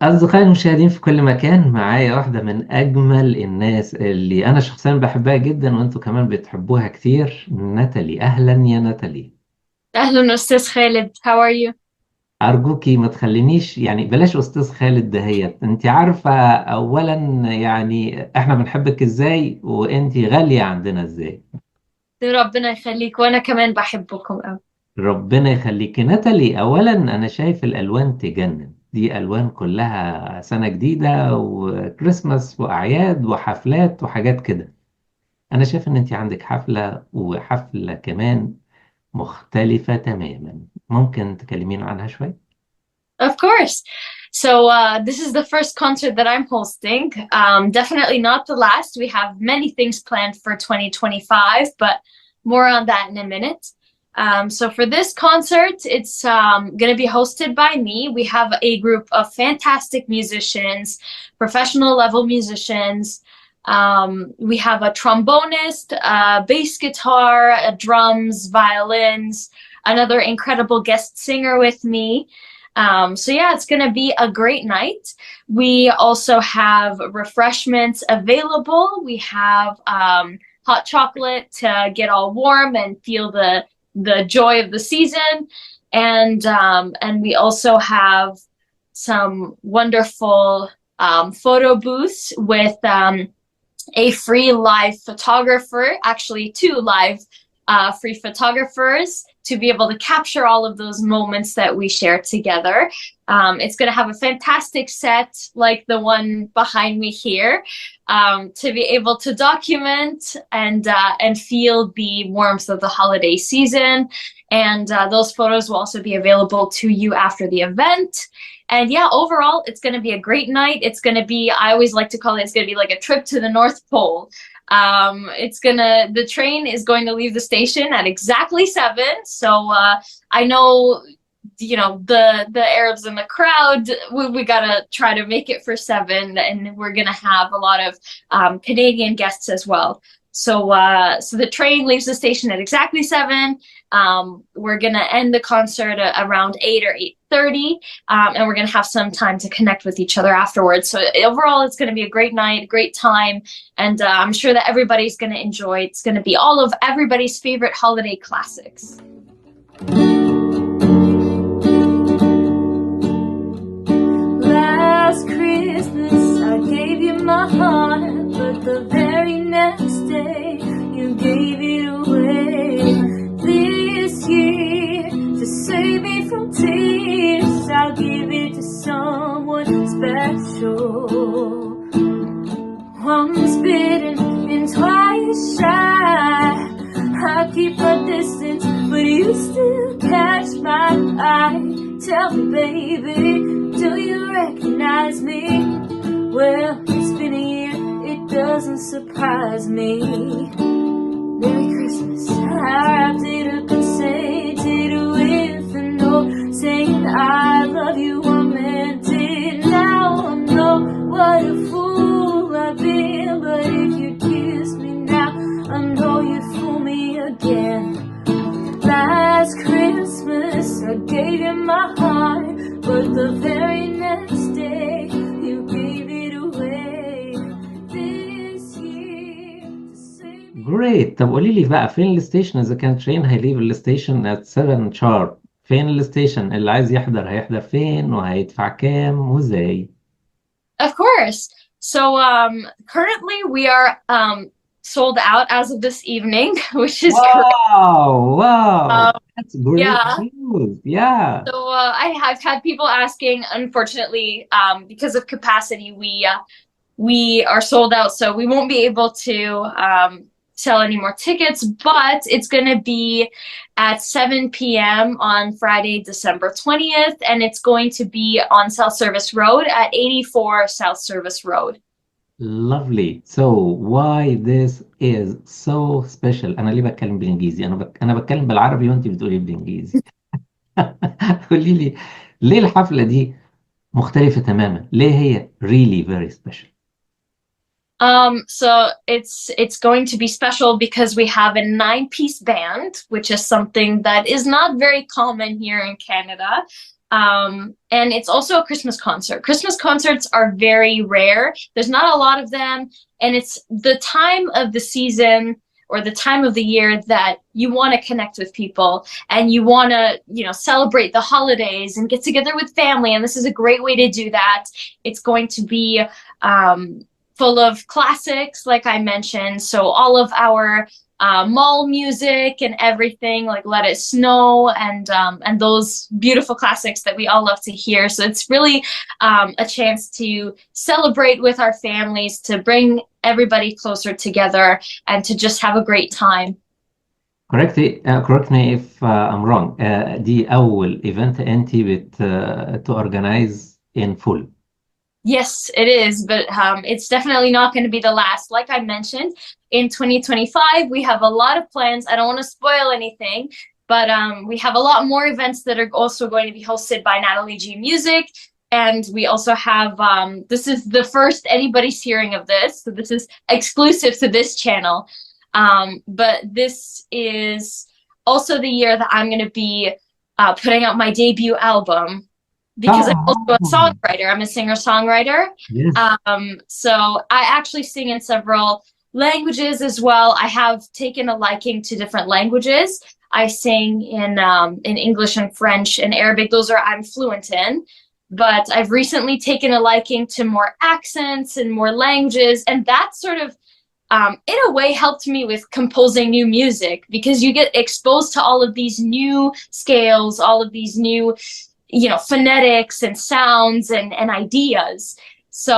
أصدقائي المشاهدين في كل مكان، معايا واحدة من أجمل الناس اللي أنا شخصيا بحبها جدا وأنتوا كمان بتحبوها كتير، ناتالي. أهلا يا ناتالي. أهلا أستاذ خالد. How are you? أرجوكي ما تخلينيش، يعني بلاش أستاذ خالد دهيت. أنت عارفة أولا يعني إحنا بنحبك إزاي، وأنت غالية عندنا إزاي. ربنا يخليك، وأنا كمان بحبكم أوي. ربنا يخليكي ناتالي. أولا أنا شايف الألوان تجنن، دي ألوان كلها سنة جديدة وكريسماس وأعياد وحفلات وحاجات كده. أنا شايف إن أنت عندك حفلة، وحفلة كمان مختلفة تماما. ممكن تكلمين عنها شوي؟ Of course. So this is the first concert that I'm hosting. Definitely not the last. We have many things planned for 2025, but more on that in a minute. So for this concert, it's going to be hosted by me. We have a group of fantastic musicians, professional level musicians. We have a trombonist, a bass guitar, a drums, violins, another incredible guest singer with me. So yeah, it's gonna be a great night. We also have refreshments available. We have hot chocolate to get all warm and feel the joy of the season, and we also have some wonderful photo booths with a free live photographer, actually two live free photographers to be able to capture all of those moments that we share together. It's going to have a fantastic set like the one behind me here, to be able to document and feel the warmth of the holiday season. And those photos will also be available to you after the event. And yeah, overall, it's going to be a great night. It's going to be, I always like to call it, it's going to be like a trip to the North Pole. The train is going to leave the station at exactly 7. So I know, the Arabs in the crowd, we gotta try to make it for 7, and we're gonna have a lot of Canadian guests as well. So the train leaves the station at exactly 7. We're gonna end the concert around 8 or 8:30, and we're gonna have some time to connect with each other afterwards. So overall, it's gonna be a great night, great time, and I'm sure that everybody's gonna enjoy. It's gonna be all of everybody's favorite holiday classics. Last Christmas I gave you my heart, but the very next day you gave it away. This year, to save me from tears, I'll give it to someone special. Once bitten and twice shy, I keep a distance, but you still catch my eye. Tell me, baby, do you recognize me? Well, it's been a year, it doesn't surprise me. Merry Christmas, I wrapped it up and sent it with a note saying I love you, I meant it. Now I know what a fool I've been, but if you kiss me now, I know you'd fool me again. Last Christmas I gave you my heart, but the very next day you gave it away. This year to save me. Great. طب قولي لي بقى، فين الستيشن؟ إذا كان ترين هيليف الستيشن at 7 sharp، فين الستيشن؟ اللي عايز يحضر هيحضر فين وهيدفع كام وازاي؟ Of course. So currently we are sold out as of this evening, which is great. Wow, wow, Um, that's great yeah. news. Yeah. So I've had people asking. Unfortunately, because of capacity, we are sold out, so we won't be able to sell any more tickets. But it's going to be at 7 p.m. on Friday, December 20th, and it's going to be on South Service Road at 84 South Service Road. Lovely. So why this is so special؟ أنا ليه بتكلم بالإنجليزي؟ أنا بتكلم بالعربي وأنت بتقولي بالإنجليزي. قولي لي، ليه الحفلة دي مختلفة تماما؟ ليه هي really very special؟ So it's going to be special because we have a 9-piece band, which is something that is not very common here in Canada. And it's also a Christmas concert. Christmas concerts are very rare. There's not a lot of them, and it's the time of the season or the time of the year that you want to connect with people and you want to, celebrate the holidays and get together with family. And this is a great way to do that. It's going to be full of classics, like I mentioned. So all of our mall music and everything, like Let It Snow and those beautiful classics that we all love to hear. So it's really a chance to celebrate with our families, to bring everybody closer together, and to just have a great time. Correct me if I'm wrong. دي أول event أنت to organize in full. Yes, it is, but it's definitely not going to be the last. Like I mentioned, in 2025, we have a lot of plans. I don't want to spoil anything, but we have a lot more events that are also going to be hosted by Natalie G Music. And we also have, this is the first anybody's hearing of this, so this is exclusive to this channel. But this is also the year that I'm going to be putting out my debut album, because I'm also a songwriter. I'm a singer-songwriter. Yes. So I actually sing in several languages as well. I have taken a liking to different languages. I sing in English and French and Arabic. Those are I'm fluent in. But I've recently taken a liking to more accents and more languages, and that sort of in a way helped me with composing new music, because you get exposed to all of these new scales, all of these new phonetics and sounds and ideas. So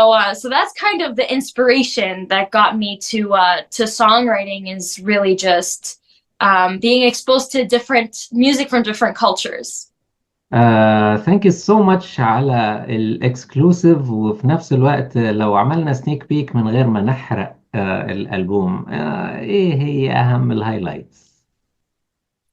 that's kind of the inspiration that got me to songwriting, is really just being exposed to different music from different cultures. Thank you so much على الاكسكلوسيف. وفي نفس الوقت لو عملنا سنيك بيك من غير ما نحرق الألبوم، ايه هي أهم الهايلايتس؟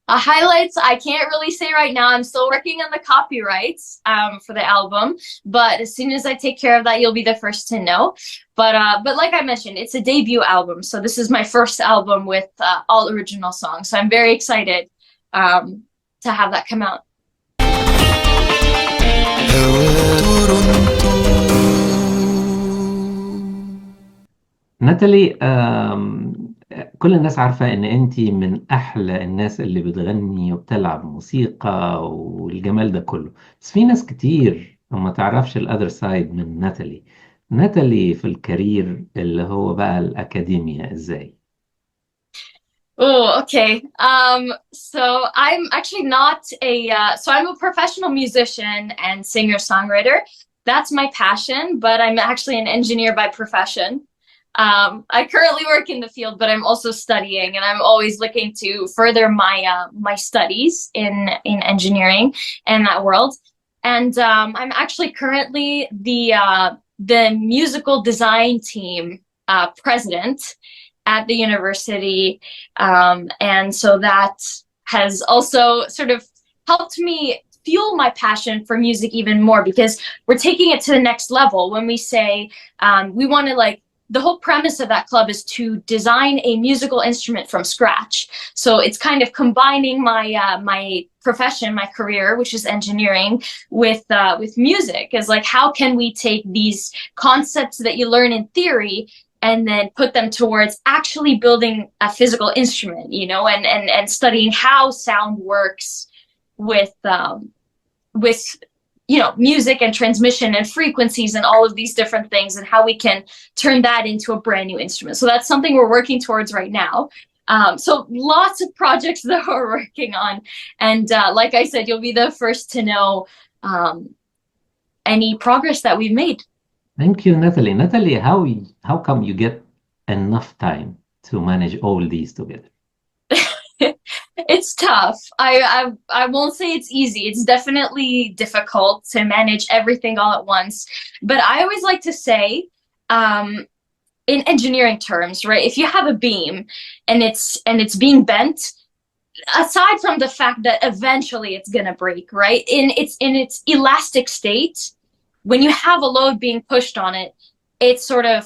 Highlights, I can't really say right now. I'm still working on the copyrights for the album, but as soon as I take care of that, you'll be the first to know. But like I mentioned, it's a debut album, so this is my first album with all original songs. So I'm very excited to have that come out. ناتالي، كل الناس عارفة إن أنتي من أحلى الناس اللي بتغني وبتلعب موسيقى والجمال ده كله، بس في ناس كتير ما تعرفش الأذر سايد من ناتالي. ناتالي في الكارير اللي هو بقى الأكاديميا إزاي؟ Oh, okay. So I'm actually not so I'm a professional musician and singer-songwriter. That's my passion, but I'm actually an engineer by profession. I currently work in the field, but I'm also studying, and I'm always looking to further my studies in engineering and that world. And I'm actually currently the musical design team president at the university, and so that has also sort of helped me fuel my passion for music even more, because we're taking it to the next level when we say we want to the whole premise of that club is to design a musical instrument from scratch. So it's kind of combining my profession, my career, which is engineering, with music. Is like, how can we take these concepts that you learn in theory and then put them towards actually building a physical instrument, and studying how sound works with music and transmission and frequencies and all of these different things, and how we can turn that into a brand new instrument. So that's something we're working towards right now. So lots of projects that we're working on. And like I said, you'll be the first to know any progress that we've made. Thank you, Natalie. Natalie, how come you get enough time to manage all these together? It's tough. I won't say it's easy. It's definitely difficult to manage everything all at once. But I always like to say, in engineering terms, right? If you have a beam and it's being bent, aside from the fact that eventually it's gonna break, right? In its elastic state, when you have a load being pushed on it, it sort of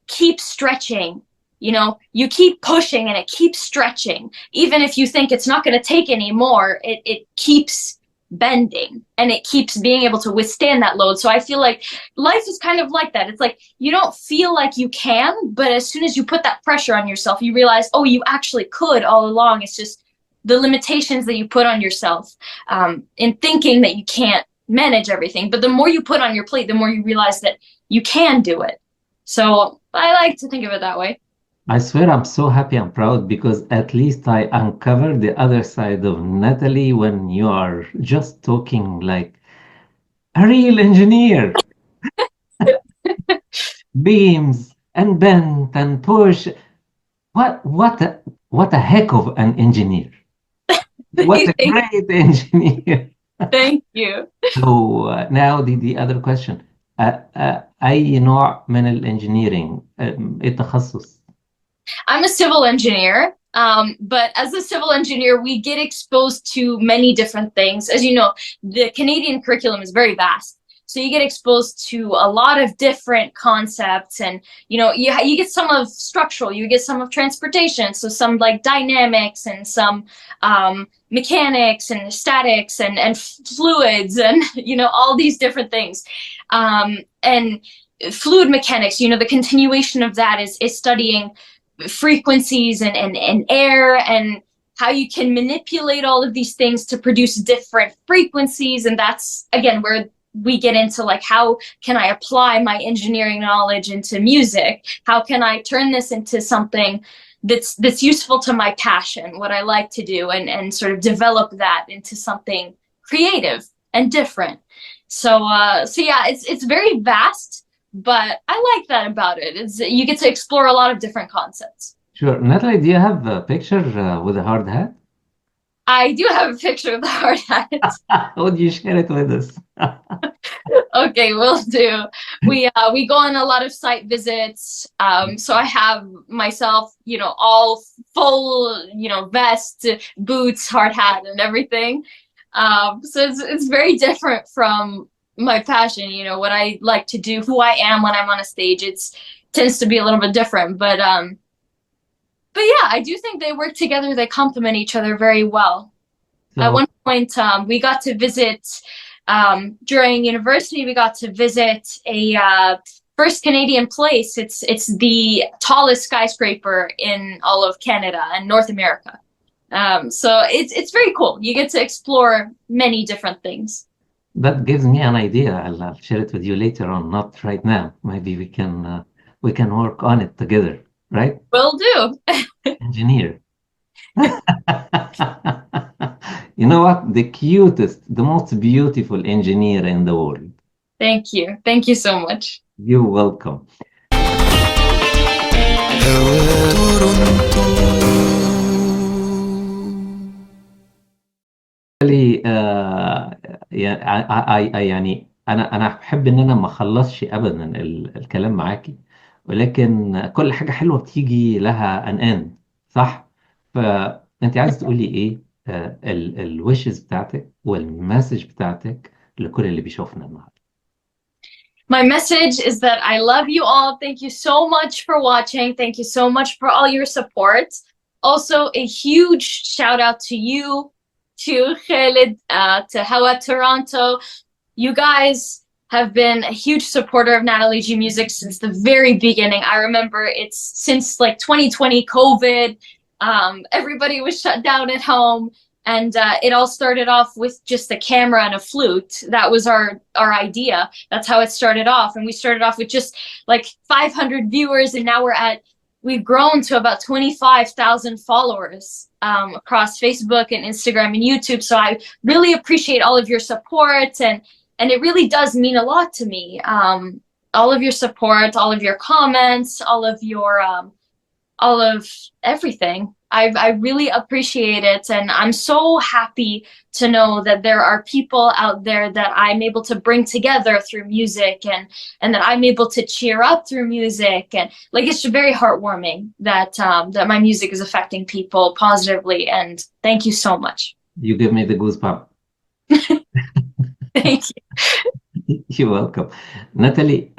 keeps stretching. You keep pushing and it keeps stretching. Even if you think it's not going to take any more, it keeps bending and it keeps being able to withstand that load. So I feel like life is kind of like that. It's like you don't feel like you can, but as soon as you put that pressure on yourself, you realize, oh, you actually could all along. It's just the limitations that you put on yourself in thinking that you can't manage everything. But the more you put on your plate, the more you realize that you can do it. So I like to think of it that way. I swear I'm so happy and proud because at least I uncovered the other side of Natalie when you are just talking like a real engineer. Beams and bend and push. What a heck of an engineer. What a thank, great engineer. thank you. So now the other question. أي نوع من الانجينيرينج إيه التخصص؟ I'm a civil engineer. But as a civil engineer, we get exposed to many different things. As you know, the Canadian curriculum is very vast. So you get exposed to a lot of different concepts, and you get some of structural, you get some of transportation, so some like dynamics and some mechanics and statics and fluids and all these different things. And fluid mechanics, the continuation of that is studying frequencies and air and how you can manipulate all of these things to produce different frequencies. And that's again where we get into like, how can I apply my engineering knowledge into music? How can I turn this into something that's useful to my passion, what I like to do, and sort of develop that into something creative and different. So yeah, it's very vast, but I like that about it. Is you get to explore a lot of different concepts. Sure. Natalie, do you have a picture with a hard hat? I do have a picture of the hard hat. Would you share it with us? Okay, will do. We go on a lot of site visits. So I have myself, all full, vest, boots, hard hat, and everything. So it's very different from my passion, what I like to do, who I am when I'm on a stage. It's tends to be a little bit different, but yeah, I do think they work together. They complement each other very well. At So one point, we got to visit during university. We got to visit a first Canadian place. It's the tallest skyscraper in all of Canada and North America. So it's very cool. You get to explore many different things. that gives me an idea. I'll share it with you later on, not right now. Maybe we can work on it together, right? Will do. Engineer. You know what? The cutest, the most beautiful engineer in the world. Thank you. Thank you so much. You're welcome. بالي يعني انا بحب ان انا ما اخلصش ابدا الكلام معاكي، ولكن كل حاجه حلوه بتيجي لها ان صح؟ فانت عايز تقولي ايه الويشز بتاعتك والمسج بتاعتك لكل اللي بيشوفنا النهارده؟ My message is that I love you all. Thank you so much for watching. Thank you so much for all your support. Also, a huge shout out to you, to Khalid, to Hawa Toronto. You guys have been a huge supporter of Natalie G music since the very beginning. I remember it's since like 2020 COVID. Everybody was shut down at home. And it all started off with just a camera and a flute. That was our idea. That's how it started off. And we started off with just like 500 viewers. And now we've grown to about 25,000 followers across Facebook and Instagram and YouTube. So I really appreciate all of your support. And it really does mean a lot to me. All of your support, all of your comments, all of everything. I really appreciate it, and I'm so happy to know that there are people out there that I'm able to bring together through music, and that I'm able to cheer up through music, and like it's very heartwarming that that my music is affecting people positively, and thank you so much. You give me the goosebump. Thank you. You're welcome. ناتالي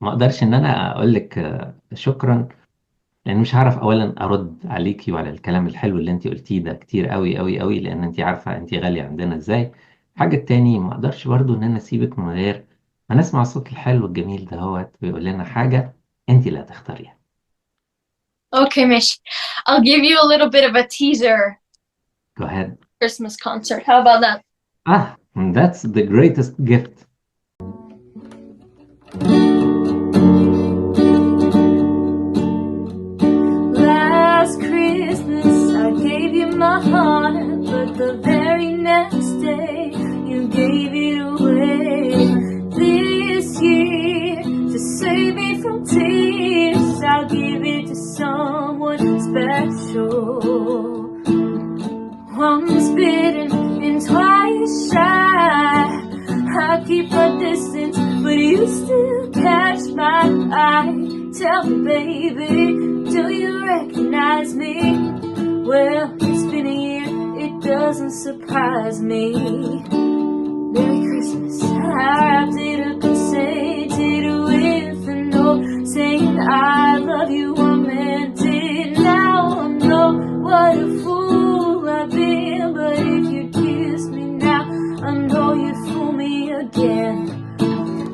ما اقدرش ان انا اقول لك شكرا، لان مش هعرف اولا ارد عليكي وعلى الكلام الحلو اللي انت قلتيه ده كتير قوي قوي قوي، لان انت عارفه انت غاليه عندنا ازاي. الحاجه التاني، ما اقدرش برضو ان انا اسيبك من غير ما نسمع الصوت الحلو الجميل ده، هو بيقول لنا حاجه انت اللي هتختاريها. Okay, ماشي. I'll give you a little bit of a teaser. Go ahead. Christmas concert. How about that? Ah, that's the greatest gift. Last Christmas I gave you my heart, but the very next day you gave it away. This year, to save me from tears, I'll give it to someone special. Once bitten and twice shy, I keep a distance, but you still catch my eye. Tell me, baby, do you recognize me? Well, it's been a year, it doesn't surprise me. Merry Christmas, I wrapped it up and sent it with a note saying I love you, I meant it. Now I know what a fool I've been, but if you kiss me now, I know you'd fool me again.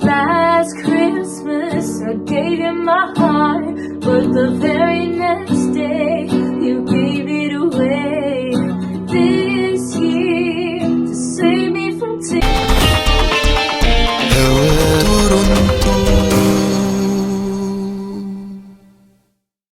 Last Christmas I gave you my heart, but the very next